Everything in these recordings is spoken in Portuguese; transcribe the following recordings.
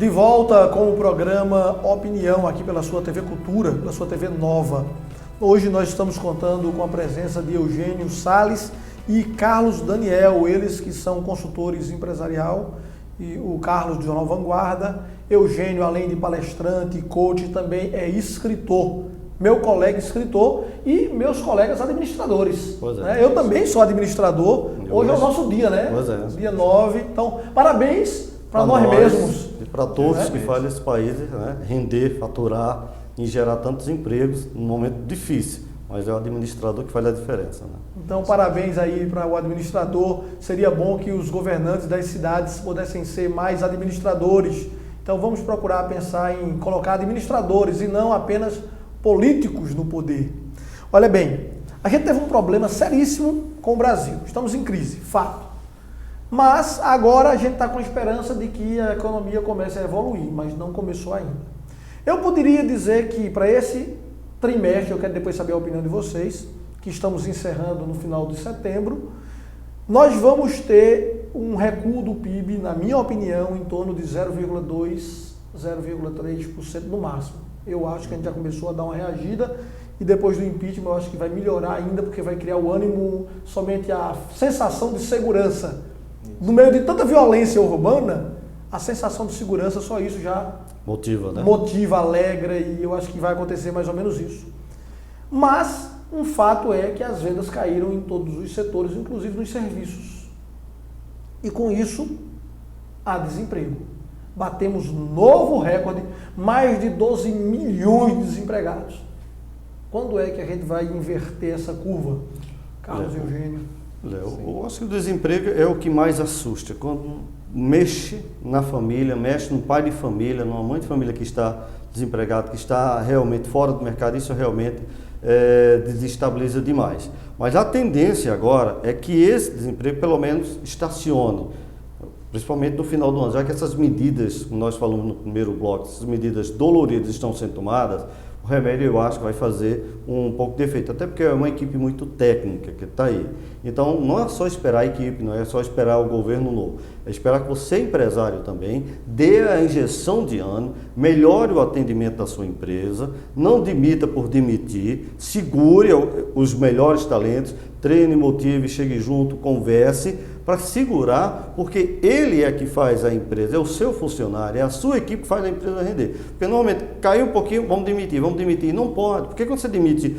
De volta com o programa Opinião aqui pela sua TV Cultura, pela sua TV Nova. Hoje nós estamos contando com a presença de Eugênio Sales e Carlos Daniel, eles que são consultores empresarial, e o Carlos do Jornal Vanguarda. Eugênio, além de palestrante e coach, também é escritor. Meu colega escritor e meus colegas administradores. Pois é. Né? Eu também sou administrador. Hoje é o nosso dia, né? Pois é. Dia 9. Então, parabéns para nós mesmos. E para todos que fazem esse país, né, render, faturar e gerar tantos empregos num momento difícil. Mas é o administrador que faz a diferença. Né? Então, parabéns aí para o administrador. Seria bom que os governantes das cidades pudessem ser mais administradores. Então, vamos procurar pensar em colocar administradores e não apenas políticos no poder. Olha bem, a gente teve um problema seríssimo com o Brasil. Estamos em crise, fato. Mas agora a gente está com a esperança de que a economia comece a evoluir, mas não começou ainda. Eu poderia dizer que para esse trimestre, eu quero depois saber a opinião de vocês, que estamos encerrando no final de setembro, nós vamos ter um recuo do PIB, na minha opinião, em torno de 0,2%, 0,3% no máximo. Eu acho que a gente já começou a dar uma reagida e depois do impeachment eu acho que vai melhorar ainda, porque vai criar o ânimo, somente a sensação de segurança. No meio de tanta violência urbana, a sensação de segurança, só isso já motiva, né? Motiva, alegra, e eu acho que vai acontecer mais ou menos isso. Mas um fato é que as vendas caíram em todos os setores, inclusive nos serviços. E com isso, há desemprego. Batemos novo recorde, mais de 12 milhões de desempregados. Quando é que a gente vai inverter essa curva? Carlos Eugênio. Léo, eu acho que o desemprego é o que mais assusta. Quando mexe na família, mexe no pai de família, numa mãe de família que está desempregado, que está realmente fora do mercado, isso realmente desestabiliza demais. Mas a tendência agora é que esse desemprego pelo menos estacione, principalmente no final do ano, já que essas medidas, como nós falamos no primeiro bloco, essas medidas doloridas estão sendo tomadas, o remédio eu acho que vai fazer um pouco de efeito, até porque é uma equipe muito técnica que está aí. Então não é só esperar a equipe, não é só esperar o governo novo, é esperar que você, empresário também, dê a injeção de ânimo, melhore o atendimento da sua empresa, não demita por demitir, segure os melhores talentos, treine, motive, chegue junto, converse, para segurar, porque ele é que faz a empresa, é o seu funcionário, é a sua equipe que faz a empresa render. Porque normalmente caiu um pouquinho, vamos demitir, não pode, porque quando você demite,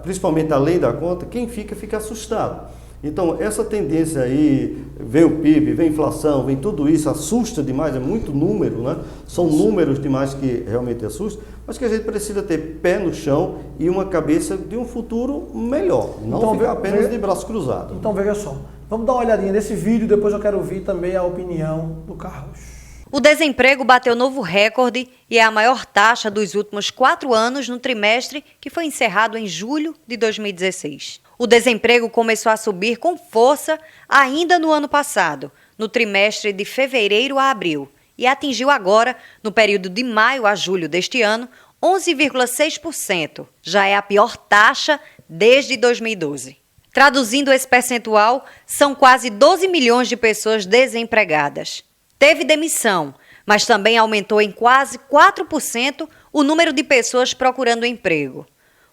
principalmente além da conta, quem fica assustado. Então essa tendência aí, vem o PIB, vem a inflação, vem tudo isso, assusta demais, é muito número, né? São números demais que realmente assustam, mas que a gente precisa ter pé no chão e uma cabeça de um futuro melhor, não então, ficar apenas de braço cruzado. Então veja só, vamos dar uma olhadinha nesse vídeo, depois eu quero ouvir também a opinião do Carlos. O desemprego bateu novo recorde e é a maior taxa dos últimos 4 anos no trimestre que foi encerrado em julho de 2016. O desemprego começou a subir com força ainda no ano passado, no trimestre de fevereiro a abril, e atingiu agora, no período de maio a julho deste ano, 11,6%. Já é a pior taxa desde 2012. Traduzindo esse percentual, são quase 12 milhões de pessoas desempregadas. Teve demissão, mas também aumentou em quase 4% o número de pessoas procurando emprego.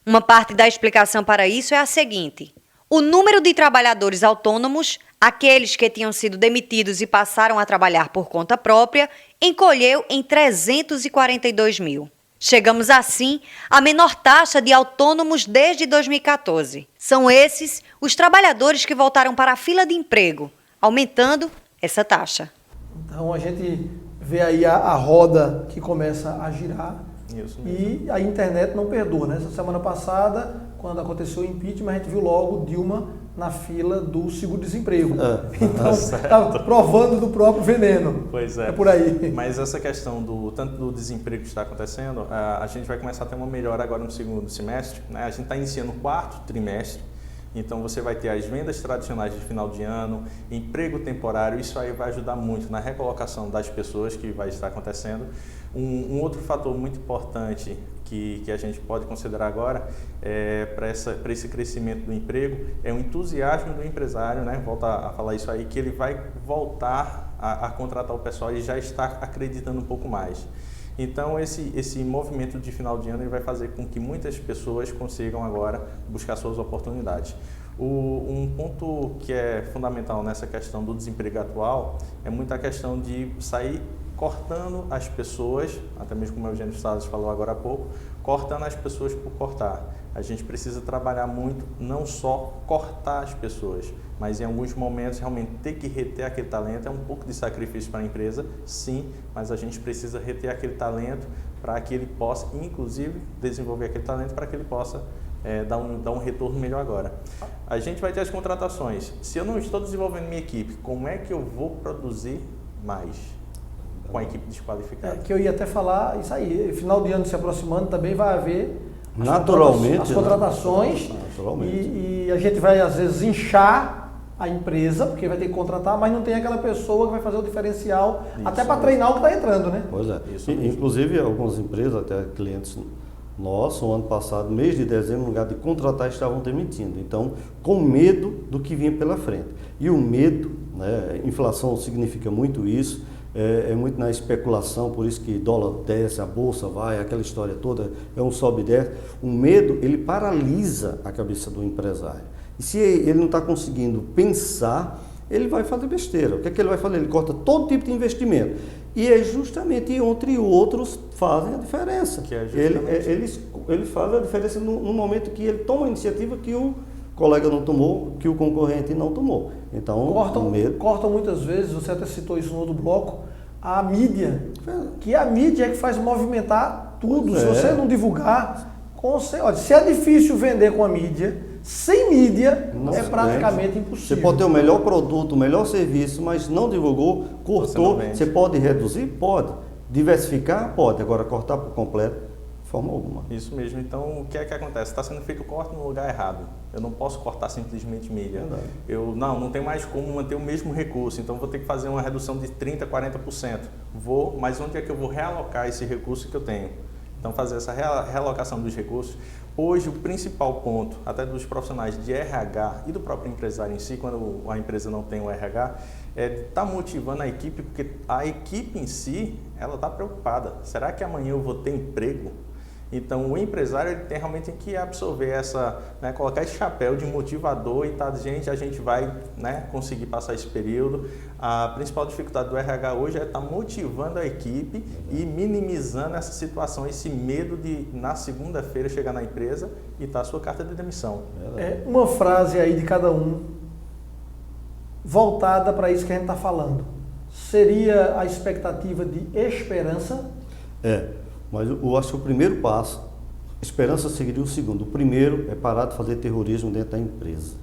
Uma parte da explicação para isso é a seguinte: o número de trabalhadores autônomos, aqueles que tinham sido demitidos e passaram a trabalhar por conta própria, encolheu em 342 mil. Chegamos assim à menor taxa de autônomos desde 2014. São esses os trabalhadores que voltaram para a fila de emprego, aumentando essa taxa. Então a gente vê aí a roda que começa a girar. Isso mesmo. E a internet não perdoa, né? Essa semana passada, quando aconteceu o impeachment, a gente viu logo Dilma na fila do seguro-desemprego. Então, está provando do próprio veneno. Pois é. É por aí. Mas essa questão tanto do desemprego que está acontecendo, a gente vai começar a ter uma melhora agora no segundo semestre, né? A gente está iniciando o 4º trimestre. Então você vai ter as vendas tradicionais de final de ano, emprego temporário, isso aí vai ajudar muito na recolocação das pessoas que vai estar acontecendo. Um outro fator muito importante que a gente pode considerar agora para esse crescimento do emprego é o entusiasmo do empresário, né? Volta a falar isso aí, que ele vai voltar a contratar o pessoal e já está acreditando um pouco mais. Então, esse movimento de final de ano ele vai fazer com que muitas pessoas consigam agora buscar suas oportunidades. Um ponto que é fundamental nessa questão do desemprego atual é muito a questão de sair cortando as pessoas, até mesmo como o Eugênio Salles falou agora há pouco, cortando as pessoas por cortar. A gente precisa trabalhar muito, não só cortar as pessoas, mas em alguns momentos realmente ter que reter aquele talento. É um pouco de sacrifício para a empresa, sim, mas a gente precisa reter aquele talento para que ele possa, inclusive, desenvolver aquele talento para que ele possa dar um retorno melhor agora. A gente vai ter as contratações. Se eu não estou desenvolvendo minha equipe, como é que eu vou produzir mais com a equipe desqualificada? Que eu ia até falar isso aí. Final de ano se aproximando, também vai haver naturalmente as contratações, né? Naturalmente. E a gente vai às vezes inchar a empresa, porque vai ter que contratar, mas não tem aquela pessoa que vai fazer o diferencial, isso, até para treinar o que está entrando, né? Pois é. Inclusive, algumas empresas, até clientes nossos, no ano passado, mês de dezembro, no lugar de contratar, estavam demitindo. Então, com medo do que vinha pela frente. E o medo, né, inflação significa muito isso, é muito na especulação, por isso que dólar desce, a bolsa vai, aquela história toda, é um sobe e desce. O medo, ele paralisa a cabeça do empresário. E se ele não está conseguindo pensar, ele vai fazer besteira. O que é que ele vai fazer? Ele corta todo tipo de investimento. E é justamente entre outros fazem a diferença. Que é justamente... Eles fazem a diferença no momento que ele toma a iniciativa que o colega não tomou, que o concorrente não tomou. Então, cortam muitas vezes, você até citou isso no outro bloco, a mídia. Que a mídia é que faz movimentar tudo. Se você não divulgar, olha, se é difícil vender com a mídia, sem mídia é praticamente impossível. Você pode ter o melhor produto, o melhor serviço, mas não divulgou, cortou. Você pode reduzir? Pode. Diversificar? Pode. Agora, cortar por completo, de forma alguma. Isso mesmo. Então, o que é que acontece? Está sendo feito o corte no lugar errado. Eu não posso cortar simplesmente mídia. Não tem mais como manter o mesmo recurso, então vou ter que fazer uma redução de 30%, 40%. Mas onde é que eu vou realocar esse recurso que eu tenho? Então, fazer essa realocação dos recursos. Hoje, o principal ponto, até dos profissionais de RH e do próprio empresário em si, quando a empresa não tem o RH, é estar motivando a equipe, porque a equipe em si, ela está preocupada. Será que amanhã eu vou ter emprego? Então, o empresário ele realmente tem que absorver colocar esse chapéu de motivador e a gente vai conseguir passar esse período. A principal dificuldade do RH hoje é estar motivando a equipe e minimizando essa situação, esse medo de, na segunda-feira, chegar na empresa e estar a sua carta de demissão. Uma frase aí de cada um, voltada para isso que a gente está falando. Seria a expectativa de esperança? Mas eu acho que o primeiro passo, esperança seguiria o segundo. O primeiro é parar de fazer terrorismo dentro da empresa.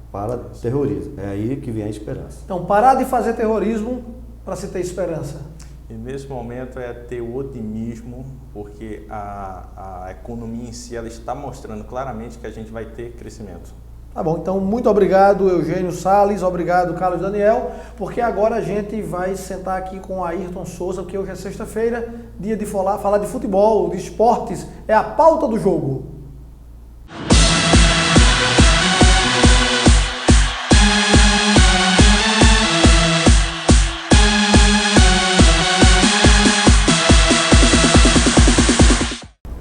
Para de terrorismo. É aí que vem a esperança. Então, parar de fazer terrorismo para se ter esperança. E nesse momento é ter o otimismo, porque a economia em si ela está mostrando claramente que a gente vai ter crescimento. Tá bom, então muito obrigado Eugênio Salles, obrigado Carlos Daniel, porque agora a gente vai sentar aqui com Ayrton Souza, porque hoje é sexta-feira, dia de falar de futebol, de esportes, é a pauta do jogo.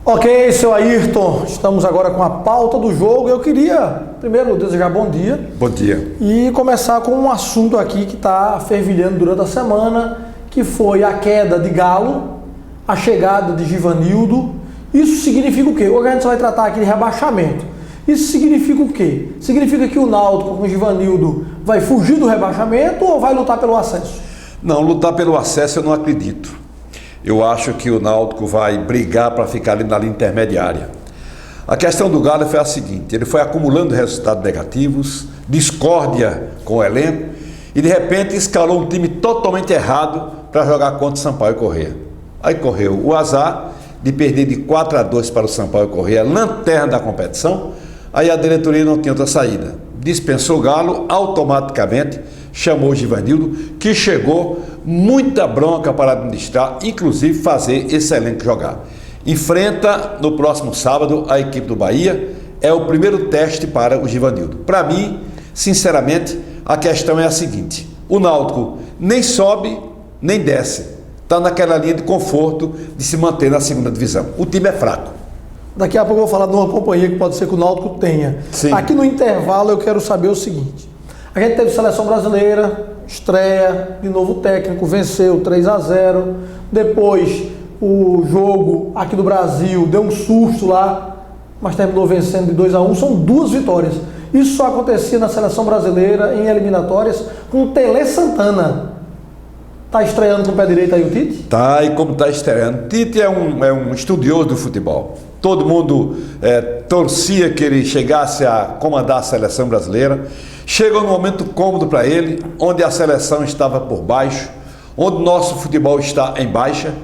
Ok, seu Ayrton, estamos agora com a pauta do jogo. Eu queria primeiro desejar bom dia. Bom dia. E começar com um assunto aqui que está fervilhando durante a semana, que foi a queda de Galo, a chegada de Givanildo. Isso significa o quê? Hoje a gente só vai tratar aqui de rebaixamento. Isso significa o quê? Significa que o Náutico com o Givanildo vai fugir do rebaixamento ou vai lutar pelo acesso? Não, lutar pelo acesso eu não acredito. Eu acho que o Náutico vai brigar para ficar ali na linha intermediária. A questão do Galo foi a seguinte: ele foi acumulando resultados negativos, discórdia com o elenco e de repente escalou um time totalmente errado para jogar contra o Sampaio Corrêa. Aí correu o azar de perder de 4-2 para o Sampaio Corrêa, lanterna da competição. Aí a diretoria não tinha outra saída. Dispensou o Galo, automaticamente chamou o Givanildo, que chegou muita bronca para administrar, inclusive fazer esse elenco jogar. Enfrenta no próximo sábado a equipe do Bahia, é o primeiro teste para o Givanildo. Para mim, sinceramente, a questão é a seguinte: o Náutico nem sobe, nem desce. Está naquela linha de conforto de se manter na segunda divisão. O time é fraco. Daqui a pouco eu vou falar de uma companhia que pode ser que o Náutico tenha. Sim. Aqui no intervalo eu quero saber o seguinte. A gente teve seleção brasileira, estreia, de novo técnico, venceu 3-0. Depois o jogo aqui do Brasil deu um susto lá, mas terminou vencendo de 2-1. São 2 vitórias. Isso só acontecia na seleção brasileira em eliminatórias com o Tele Santana. Está estreando com o pé direito aí o Tite? Tá, e como está estreando. Tite é um estudioso do futebol. Todo mundo torcia que ele chegasse a comandar a seleção brasileira. Chegou num momento cômodo para ele, onde a seleção estava por baixo, onde o nosso futebol está em baixa.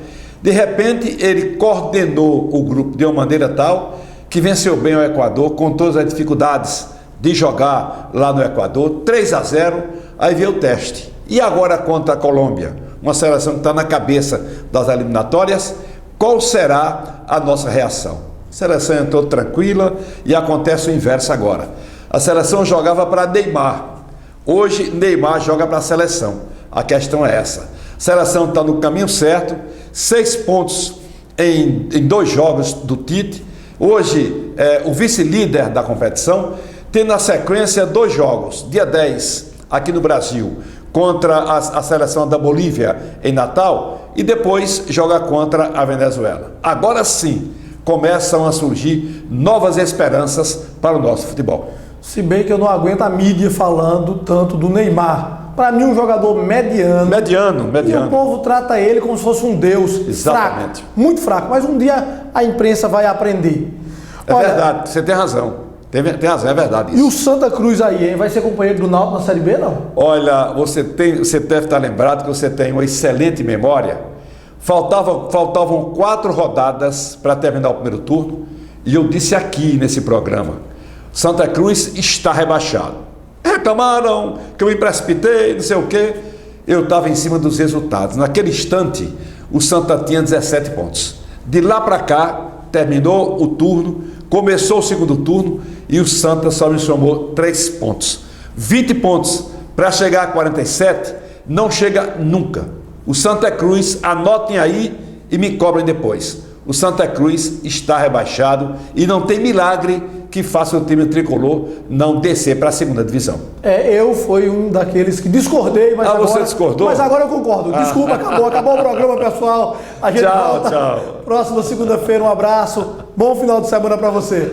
De repente, ele coordenou o grupo de uma maneira tal que venceu bem o Equador, com todas as dificuldades de jogar lá no Equador, 3-0, aí veio o teste. E agora contra a Colômbia, uma seleção que está na cabeça das eliminatórias, qual será a nossa reação? A seleção entrou tranquila e acontece o inverso agora. A seleção jogava para Neymar, hoje Neymar joga para a seleção. A questão é essa, a seleção está no caminho certo, 6 pontos em 2 jogos do Tite, hoje é o vice-líder da competição, tem na sequência 2 jogos, dia 10 aqui no Brasil, contra a seleção da Bolívia em Natal, e depois joga contra a Venezuela. Agora sim, começam a surgir novas esperanças para o nosso futebol. Se bem que eu não aguento a mídia falando tanto do Neymar. Para mim, um jogador mediano. E o povo trata ele como se fosse um deus. Exatamente. Fraco, muito fraco. Mas um dia a imprensa vai aprender. Olha, verdade, você tem razão. Tem razão, é verdade isso. E o Santa Cruz aí, hein? Vai ser companheiro do Náutico na Série B, não? Olha, você deve estar lembrado que você tem uma excelente memória. Faltavam 4 rodadas para terminar o primeiro turno, e eu disse aqui nesse programa, Santa Cruz está rebaixado. Reclamaram que eu me precipitei, não sei o quê. Eu estava em cima dos resultados. Naquele instante, o Santa tinha 17 pontos. De lá para cá, terminou o turno, começou o segundo turno e o Santa só me somou 3 pontos. 20 pontos para chegar a 47, não chega nunca. O Santa Cruz, anotem aí e me cobrem depois. O Santa Cruz está rebaixado e não tem milagre que faça o time tricolor não descer para a segunda divisão. Eu fui um daqueles que discordei, mas agora... você discordou? Mas agora eu concordo. Desculpa, acabou o programa, pessoal. A gente volta. Tchau. Próxima segunda-feira, um abraço. Bom final de semana para você.